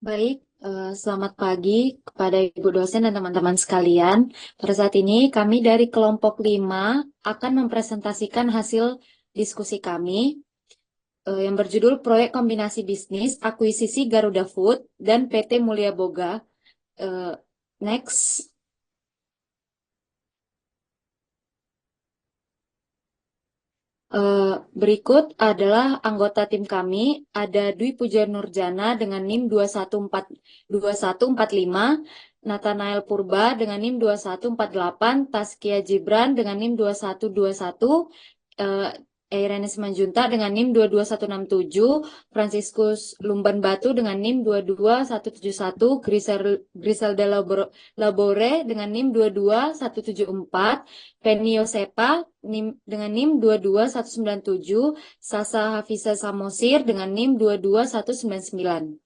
Baik, selamat pagi kepada Ibu dosen dan teman-teman sekalian. Pada saat ini kami dari kelompok 5 akan mempresentasikan hasil diskusi kami yang berjudul Proyek Kombinasi Bisnis Akuisisi Garuda Food dan PT Mulia Boga. Eh, Next. Berikut adalah anggota tim kami. Ada Dwi Puja Nurjana dengan NIM 2145, Nathanael Purba dengan NIM 2148, Taskia Gibran dengan NIM 2121, eh, Irene Simanjuntak dengan NIM 22167, Franciscus Lumban Batu dengan NIM 22171, Griselda Labore dengan NIM 22174, Penny Yosepa dengan NIM 22197, Sasa Hafiza Samosir dengan NIM 22199.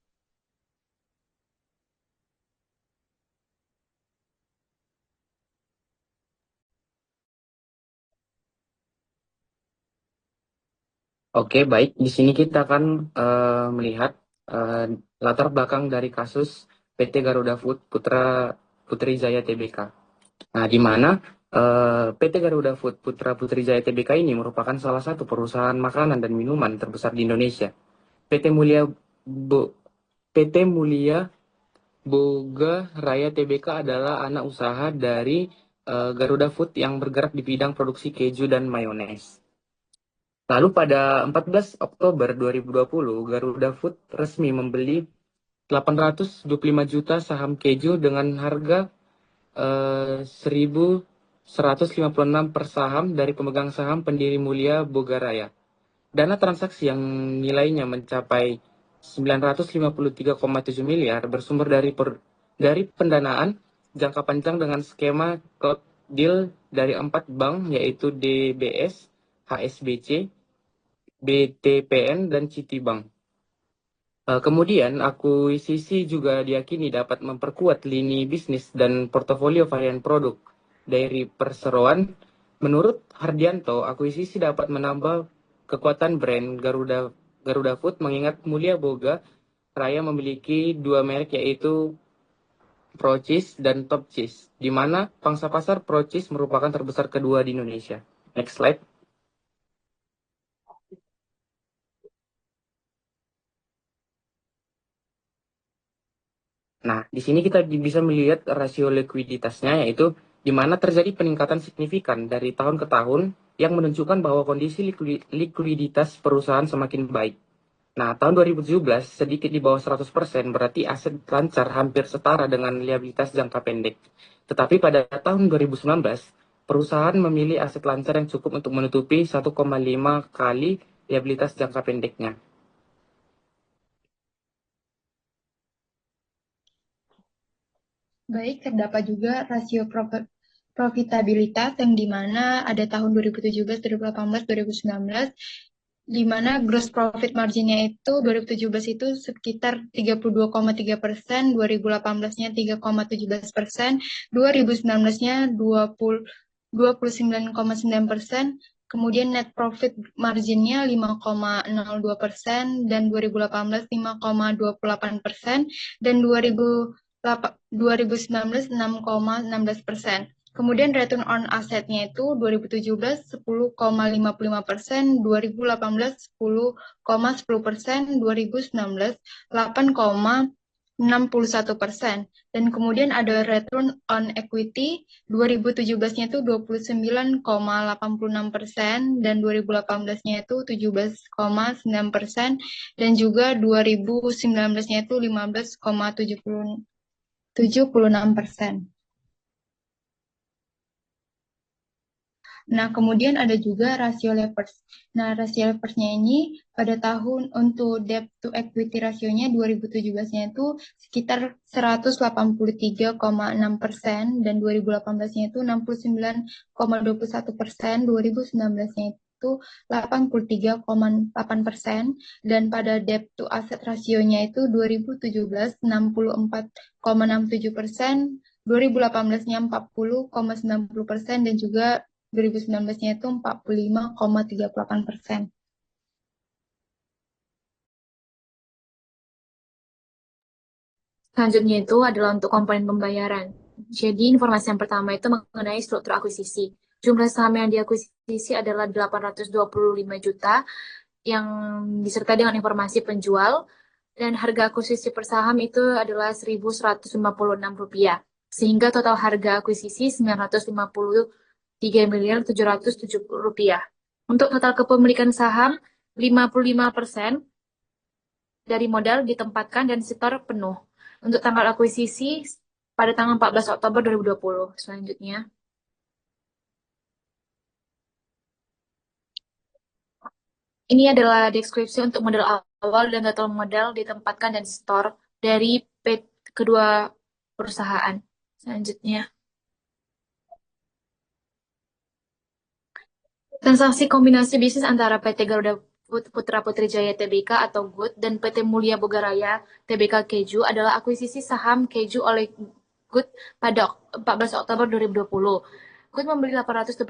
Oke, baik. Di sini kita akan melihat eh, latar belakang dari kasus PT Garuda Food Putri Jaya Tbk. Nah, di mana PT Garuda Food Putra Putri Jaya Tbk ini merupakan salah satu perusahaan makanan dan minuman terbesar di Indonesia. PT Mulia PT Mulia Boga Raya Tbk adalah anak usaha dari Garuda Food yang bergerak di bidang produksi keju dan mayones. Lalu pada 14 Oktober 2020, Garuda Food resmi membeli 825 juta saham keju dengan harga 1.156 per saham dari pemegang saham pendiri Mulia Bogaraya. Dana transaksi yang nilainya mencapai 953,7 miliar bersumber dari pendanaan jangka panjang dengan skema cloud deal dari 4 bank, yaitu DBS, HSBC, BTPN, dan Citibank. Kemudian, akuisisi juga diyakini dapat memperkuat lini bisnis dan portofolio varian produk dari perseroan. Menurut Hardianto, akuisisi dapat menambah kekuatan brand Garuda Food mengingat Mulia Boga Raya memiliki dua merek, yaitu Pro Cheese dan Top Cheese, di mana pangsa pasar Pro Cheese merupakan terbesar kedua di Indonesia. Next slide. Nah, di sini kita bisa melihat rasio likuiditasnya, yaitu di mana terjadi peningkatan signifikan dari tahun ke tahun yang menunjukkan bahwa kondisi likuiditas perusahaan semakin baik. Nah, tahun 2017 sedikit di bawah 100%, berarti aset lancar hampir setara dengan liabilitas jangka pendek. Tetapi pada tahun 2019, perusahaan memilih aset lancar yang cukup untuk menutupi 1,5 kali liabilitas jangka pendeknya. Baik, terdapat juga rasio profitabilitas yang di mana ada tahun 2017, 2018, 2019, di mana gross profit marginnya itu 2017 itu sekitar 32,3%, 2018-nya 3,17%, 2019-nya 29,9%, kemudian net profit marginnya 5,02%, dan 2018 5,28%, dan 2019 6,16%. Kemudian return on assetnya itu 2017 10,55%, 2018 10,10%, 2019 8,61%. Dan kemudian ada return on equity 2017-nya itu 29,86%, dan 2018-nya itu 17,9%, dan juga 2019-nya itu 15,76%. Nah, kemudian ada juga rasio leverage. Nah, rasio leverage-nya ini pada tahun untuk debt to equity rasionya 2017-nya itu sekitar 183,6%, dan 2018-nya itu 69,21%, 2019-nya itu 83,8%, dan pada debt to asset rasionya itu 2017 64,67%, 2018-nya 40,90%, dan juga 2019-nya itu 45,38%. Selanjutnya itu adalah untuk komponen pembayaran. Jadi informasi yang pertama itu mengenai struktur akuisisi. Jumlah saham yang diakuisisi adalah 825 juta yang disertai dengan informasi penjual dan harga akuisisi per saham itu adalah Rp1.156. Sehingga total harga akuisisi Rp953.770.000. Untuk total kepemilikan saham, 55% dari modal ditempatkan dan setor penuh. Untuk tanggal akuisisi pada tanggal 14 Oktober 2020. Selanjutnya, ini adalah deskripsi untuk modal awal dan total modal ditempatkan dan setor dari kedua perusahaan. Selanjutnya, transaksi kombinasi bisnis antara PT Garuda Putra Putri Jaya Tbk atau GUT dan PT Mulia Bogaraya Tbk Keju adalah akuisisi saham Keju oleh GUT pada 14 Oktober 2020. GUT membeli 825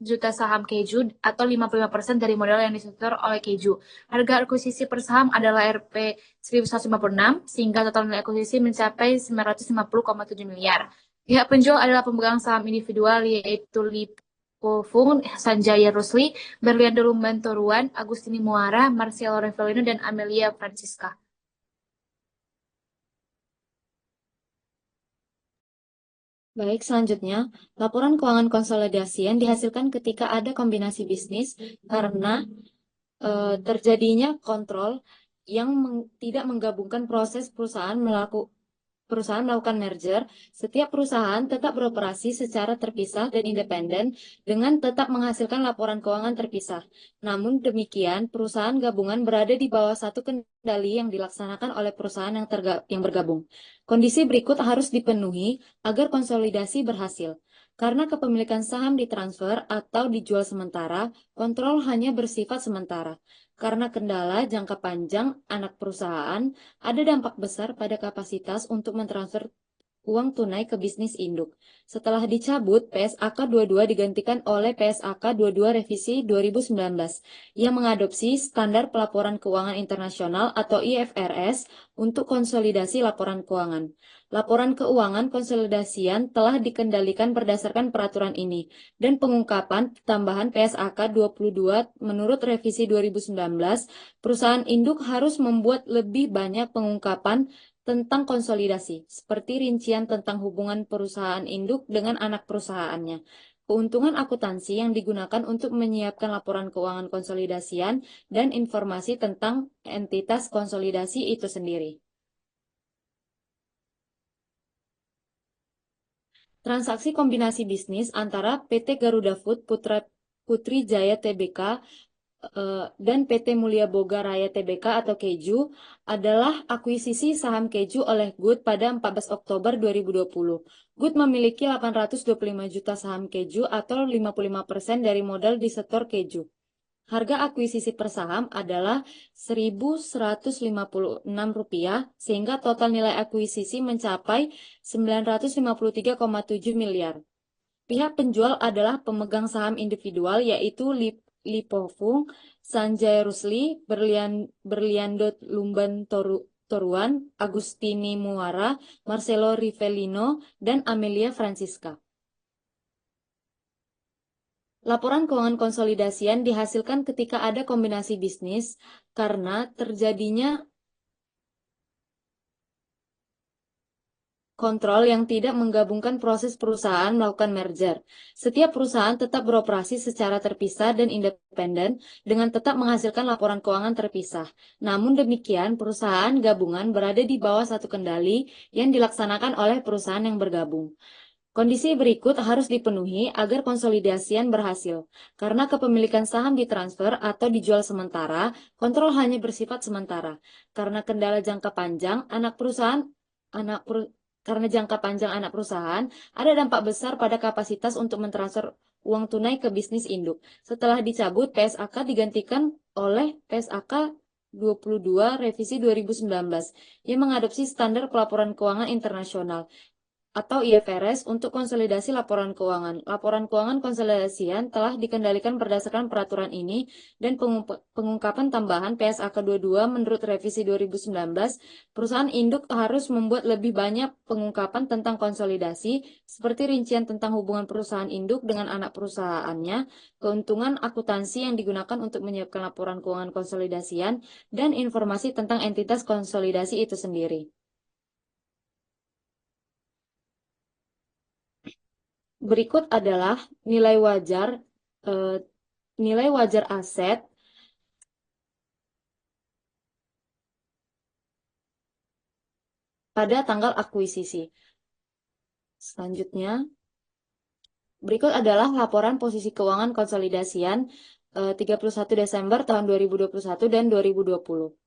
juta saham Keju atau 55% dari modal yang disetor oleh Keju. Harga akuisisi per saham adalah Rp 1.156 sehingga total nilai akuisisi mencapai 950,7 miliar. Pihak penjual adalah pemegang saham individual yaitu Fung, Sanjaya Rusli, Berliando Lumbantoruan, Agustini Muara, Marcelo Revelino, dan Amelia Francisca. Baik, selanjutnya, laporan keuangan konsolidasi yang dihasilkan ketika ada kombinasi bisnis karena terjadinya kontrol yang tidak menggabungkan proses perusahaan melakukan merger. Setiap perusahaan tetap beroperasi secara terpisah dan independen dengan tetap menghasilkan laporan keuangan terpisah. Namun demikian, perusahaan gabungan berada di bawah satu kendali yang dilaksanakan oleh perusahaan yang bergabung. Kondisi berikut harus dipenuhi agar konsolidasi berhasil. Karena kepemilikan saham ditransfer atau dijual sementara, kontrol hanya bersifat sementara. Karena kendala jangka panjang anak perusahaan, ada dampak besar pada kapasitas untuk mentransfer uang tunai ke bisnis induk. Setelah dicabut, PSAK 22 digantikan oleh PSAK 22 Revisi 2019 yang mengadopsi Standar Pelaporan Keuangan Internasional atau IFRS untuk konsolidasi laporan keuangan. Laporan keuangan konsolidasian telah dikendalikan berdasarkan peraturan ini dan pengungkapan tambahan PSAK 22 menurut Revisi 2019, perusahaan induk harus membuat lebih banyak pengungkapan tentang konsolidasi, seperti rincian tentang hubungan perusahaan induk dengan anak perusahaannya. Keuntungan akuntansi yang digunakan untuk menyiapkan laporan keuangan konsolidasian dan informasi tentang entitas konsolidasi itu sendiri. Transaksi kombinasi bisnis antara PT Garuda Food Putri Jaya Tbk dan PT Mulia Boga Raya Tbk atau Keju adalah akuisisi saham Keju oleh GUT pada 14 Oktober 2020. GUT memiliki 825 juta saham Keju atau 55% dari modal disetor Keju. Harga akuisisi per saham adalah Rp1.156 sehingga total nilai akuisisi mencapai 953,7 miliar. Pihak penjual adalah pemegang saham individual yaitu Lipofung, Sanjay Rusli, Berliando Lumbantoruan, Agustini Muara, Marcelo Rivellino, dan Amelia Francisca. Laporan keuangan konsolidasian dihasilkan ketika ada kombinasi bisnis karena terjadinya kontrol yang tidak menggabungkan proses perusahaan melakukan merger. Setiap perusahaan tetap beroperasi secara terpisah dan independen dengan tetap menghasilkan laporan keuangan terpisah. Namun demikian, perusahaan gabungan berada di bawah satu kendali yang dilaksanakan oleh perusahaan yang bergabung. Kondisi berikut harus dipenuhi agar konsolidasian berhasil. Karena kepemilikan saham ditransfer atau dijual sementara, kontrol hanya bersifat sementara. Karena kendala jangka panjang anak perusahaan ada dampak besar pada kapasitas untuk mentransfer uang tunai ke bisnis induk. Setelah dicabut, PSAK digantikan oleh PSAK 22 Revisi 2019 yang mengadopsi Standar Pelaporan Keuangan Internasional atau IFRS untuk konsolidasi laporan keuangan. Laporan keuangan konsolidasian telah dikendalikan berdasarkan peraturan ini dan pengungkapan tambahan PSAK 22 menurut revisi 2019, perusahaan induk harus membuat lebih banyak pengungkapan tentang konsolidasi, seperti rincian tentang hubungan perusahaan induk dengan anak perusahaannya, keuntungan akuntansi yang digunakan untuk menyiapkan laporan keuangan konsolidasian, dan informasi tentang entitas konsolidasi itu sendiri. Berikut adalah nilai wajar aset pada tanggal akuisisi. Selanjutnya, berikut adalah laporan posisi keuangan konsolidasian 31 Desember tahun 2021 dan 2020.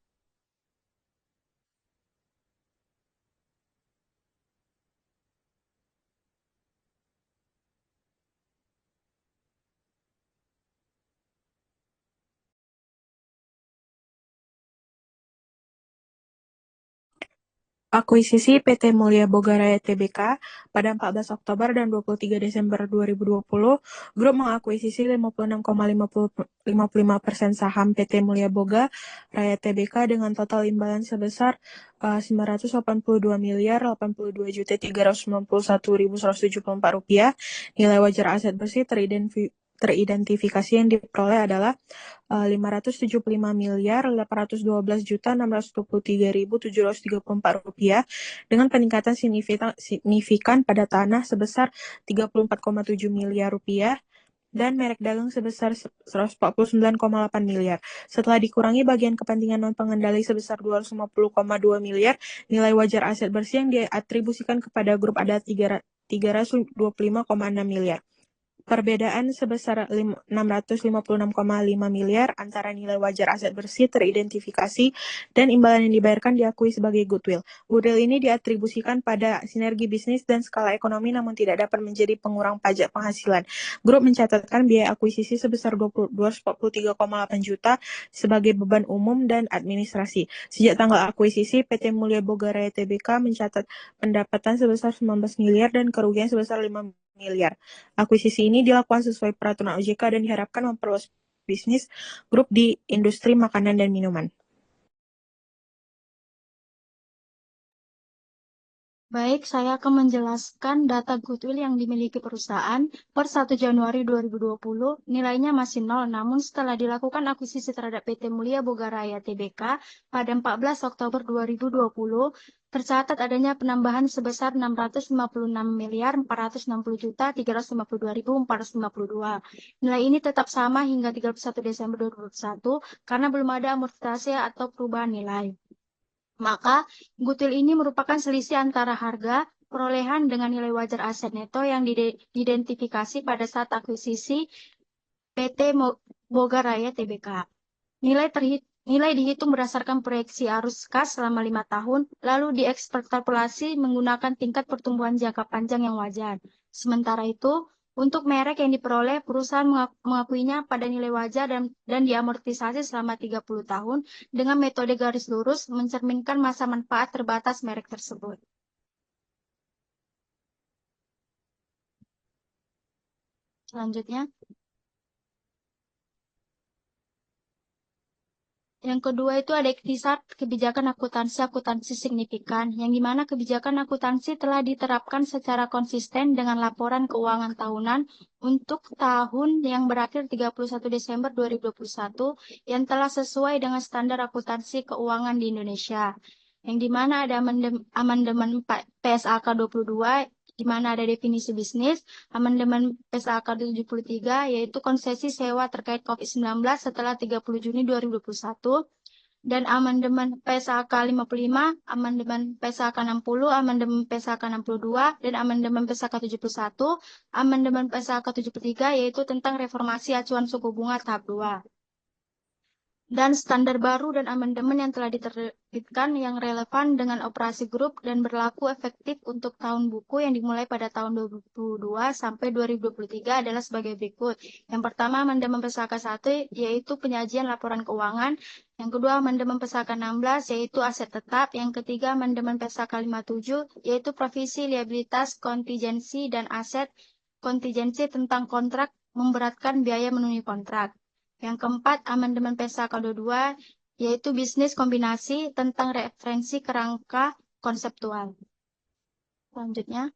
Akuisisi PT Mulia Bogaraya Tbk pada 14 Oktober dan 23 Desember 2020, Grup mengakuisisi 56,55% saham PT Mulia Boga Raya Tbk dengan total imbalan sebesar 982.082.391.174 rupiah. Nilai wajar aset bersih teridentifikasi yang diperoleh adalah 575.812.623.734 rupiah dengan peningkatan signifikan pada tanah sebesar 34,7 miliar rupiah dan merek dagang sebesar 149,8 miliar. Setelah dikurangi bagian kepentingan non-pengendali sebesar 250,2 miliar, nilai wajar aset bersih yang diatribusikan kepada grup ada 325,6 miliar. Perbedaan sebesar 656,5 miliar antara nilai wajar aset bersih teridentifikasi dan imbalan yang dibayarkan diakui sebagai goodwill. Goodwill ini diatribusikan pada sinergi bisnis dan skala ekonomi namun tidak dapat menjadi pengurang pajak penghasilan. Grup mencatatkan biaya akuisisi sebesar 243,8 juta sebagai beban umum dan administrasi. Sejak tanggal akuisisi, PT Mulia Bogaraya Tbk mencatat pendapatan sebesar 19 miliar dan kerugian sebesar 5 miliar. Akuisisi ini dilakukan sesuai peraturan OJK dan diharapkan memperluas bisnis grup di industri makanan dan minuman. Baik, saya akan menjelaskan data goodwill yang dimiliki perusahaan per 1 Januari 2020. Nilainya masih nol, namun setelah dilakukan akuisisi terhadap PT Mulia Bogaraya Tbk pada 14 Oktober 2020, tercatat adanya penambahan sebesar 656.460.352.452. Nilai ini tetap sama hingga 31 Desember 2021 karena belum ada amortisasi atau perubahan nilai. Maka, goodwill ini merupakan selisih antara harga perolehan dengan nilai wajar aset neto yang diidentifikasi pada saat akuisisi PT Bogaraya Tbk. Nilai dihitung berdasarkan proyeksi arus kas selama 5 tahun, lalu diekspektrapolasi menggunakan tingkat pertumbuhan jangka panjang yang wajar. Sementara itu, untuk merek yang diperoleh, perusahaan mengakuinya pada nilai wajar dan diamortisasi selama 30 tahun dengan metode garis lurus mencerminkan masa manfaat terbatas merek tersebut. Selanjutnya. Yang kedua itu ada ikhtisar kebijakan akuntansi signifikan, yang dimana kebijakan akuntansi telah diterapkan secara konsisten dengan laporan keuangan tahunan untuk tahun yang berakhir 31 Desember 2021 yang telah sesuai dengan standar akuntansi keuangan di Indonesia. Yang dimana ada amandemen PSAK 22, di mana ada definisi bisnis, amandemen PSAK 73, yaitu konsesi sewa terkait COVID-19 setelah 30 Juni 2021, dan amandemen PSAK 55, amandemen PSAK 60, amandemen PSAK 62, dan amandemen PSAK 71, amandemen PSAK 73, yaitu tentang reformasi acuan suku bunga tahap 2. dan standar baru dan amandemen yang telah diterbitkan yang relevan dengan operasi grup dan berlaku efektif untuk tahun buku yang dimulai pada tahun 2022 sampai 2023 adalah sebagai berikut. Yang pertama, amandemen Pesaka 1 yaitu penyajian laporan keuangan. Yang kedua, amandemen Pesaka 16 yaitu aset tetap. Yang ketiga, amandemen Pesaka 57 yaitu provisi liabilitas kontingensi dan aset kontingensi tentang kontrak memberatkan biaya memenuhi kontrak. Yang keempat, amandemen Pesaka 22 yaitu bisnis kombinasi tentang referensi kerangka konseptual. Selanjutnya,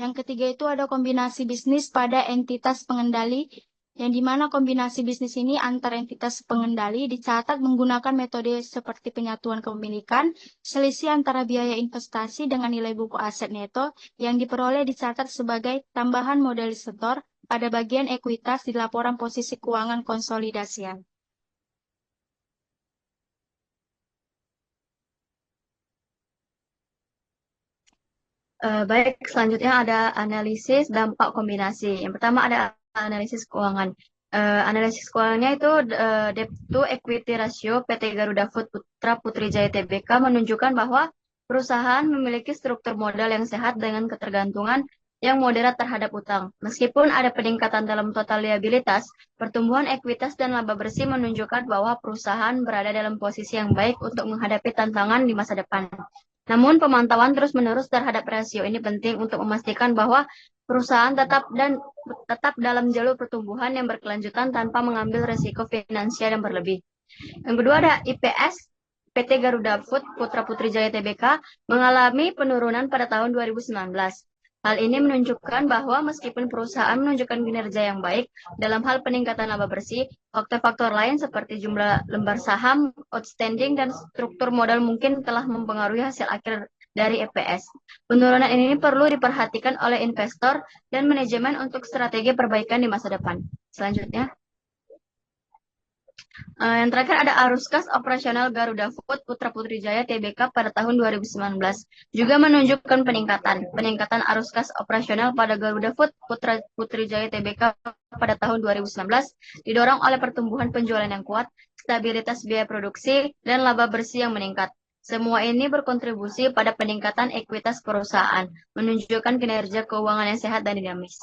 yang ketiga itu ada kombinasi bisnis pada entitas pengendali, yang dimana kombinasi bisnis ini antar entitas pengendali dicatat menggunakan metode seperti penyatuan kepemilikan, selisih antara biaya investasi dengan nilai buku aset neto yang diperoleh dicatat sebagai tambahan modal setor pada bagian ekuitas di laporan posisi keuangan konsolidasian. Baik, selanjutnya ada analisis dampak kombinasi. Yang pertama ada analisis keuangan. Analisis keuangannya itu debt to equity ratio PT Garuda Food Putra Putri Jaya Tbk menunjukkan bahwa perusahaan memiliki struktur modal yang sehat dengan ketergantungan yang moderat terhadap utang. Meskipun ada peningkatan dalam total liabilitas, pertumbuhan ekuitas dan laba bersih menunjukkan bahwa perusahaan berada dalam posisi yang baik untuk menghadapi tantangan di masa depan. Namun pemantauan terus-menerus terhadap rasio ini penting untuk memastikan bahwa perusahaan tetap dalam jalur pertumbuhan yang berkelanjutan tanpa mengambil risiko finansial yang berlebih. Yang kedua ada IPS PT Garuda Food Putra Putri Jaya Tbk mengalami penurunan pada tahun 2019. Hal ini menunjukkan bahwa meskipun perusahaan menunjukkan kinerja yang baik dalam hal peningkatan laba bersih, faktor-faktor lain seperti jumlah lembar saham, outstanding, dan struktur modal mungkin telah mempengaruhi hasil akhir dari EPS. Penurunan ini perlu diperhatikan oleh investor dan manajemen untuk strategi perbaikan di masa depan. Selanjutnya, yang terakhir ada arus kas operasional Garuda Food Putra Putri Jaya Tbk pada tahun 2019 juga menunjukkan peningkatan arus kas operasional pada Garuda Food Putra Putri Jaya Tbk pada tahun 2019 didorong oleh pertumbuhan penjualan yang kuat, stabilitas biaya produksi, dan laba bersih yang meningkat. Semua ini berkontribusi pada peningkatan ekuitas perusahaan, menunjukkan kinerja keuangan yang sehat dan dinamis.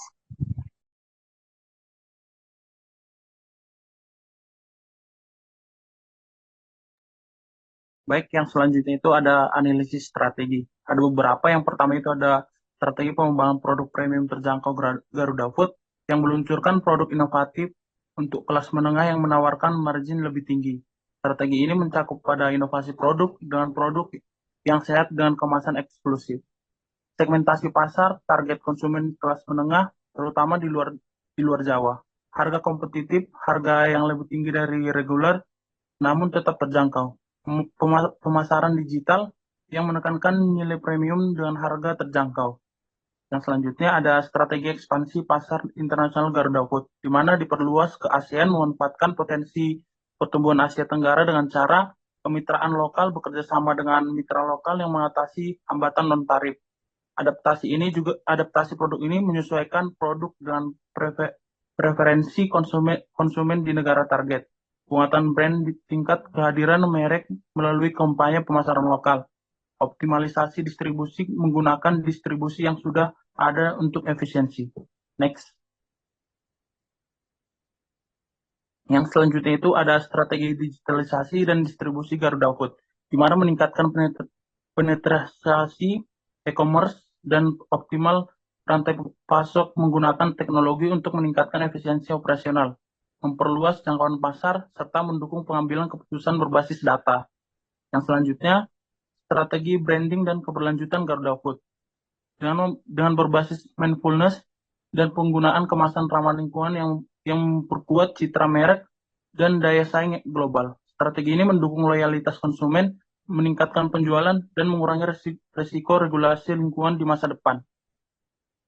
Baik, yang selanjutnya itu ada analisis strategi. Ada beberapa, yang pertama itu ada strategi pengembangan produk premium terjangkau Garuda Food yang meluncurkan produk inovatif untuk kelas menengah yang menawarkan margin lebih tinggi. Strategi ini mencakup pada inovasi produk dengan produk yang sehat dengan kemasan eksklusif. Segmentasi pasar, target konsumen kelas menengah, terutama di luar Jawa. Harga kompetitif, harga yang lebih tinggi dari reguler, namun tetap terjangkau. Pemasaran digital yang menekankan nilai premium dengan harga terjangkau. Yang selanjutnya ada strategi ekspansi pasar internasional Garuda Food, di mana diperluas ke ASEAN memanfaatkan potensi pertumbuhan Asia Tenggara dengan cara kemitraan lokal bekerja sama dengan mitra lokal yang mengatasi hambatan non-tarif. Adaptasi produk ini menyesuaikan produk dengan preferensi konsumen di negara target. Penguatan brand di tingkat kehadiran merek melalui kampanye pemasaran lokal. Optimalisasi distribusi menggunakan distribusi yang sudah ada untuk efisiensi. Next. Yang selanjutnya itu ada strategi digitalisasi dan distribusi Garuda Food, di mana meningkatkan penetrasi e-commerce dan optimal rantai pasok menggunakan teknologi untuk meningkatkan efisiensi operasional, memperluas jangkauan pasar, serta mendukung pengambilan keputusan berbasis data. Yang selanjutnya, strategi branding dan keberlanjutan Garuda Food. Dengan berbasis mindfulness dan penggunaan kemasan ramah lingkungan yang memperkuat citra merek dan daya saing global. Strategi ini mendukung loyalitas konsumen, meningkatkan penjualan, dan mengurangi risiko regulasi lingkungan di masa depan.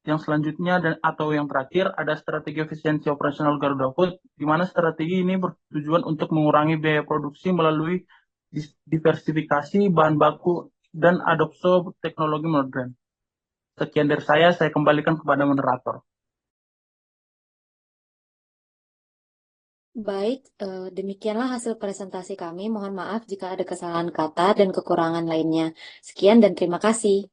Yang selanjutnya atau yang terakhir ada strategi efisiensi operasional Garuda Food, di mana strategi ini bertujuan untuk mengurangi biaya produksi melalui diversifikasi bahan baku dan adopsi teknologi modern. Sekian dari saya kembalikan kepada moderator. Baik, demikianlah hasil presentasi kami. Mohon maaf jika ada kesalahan kata dan kekurangan lainnya. Sekian dan terima kasih.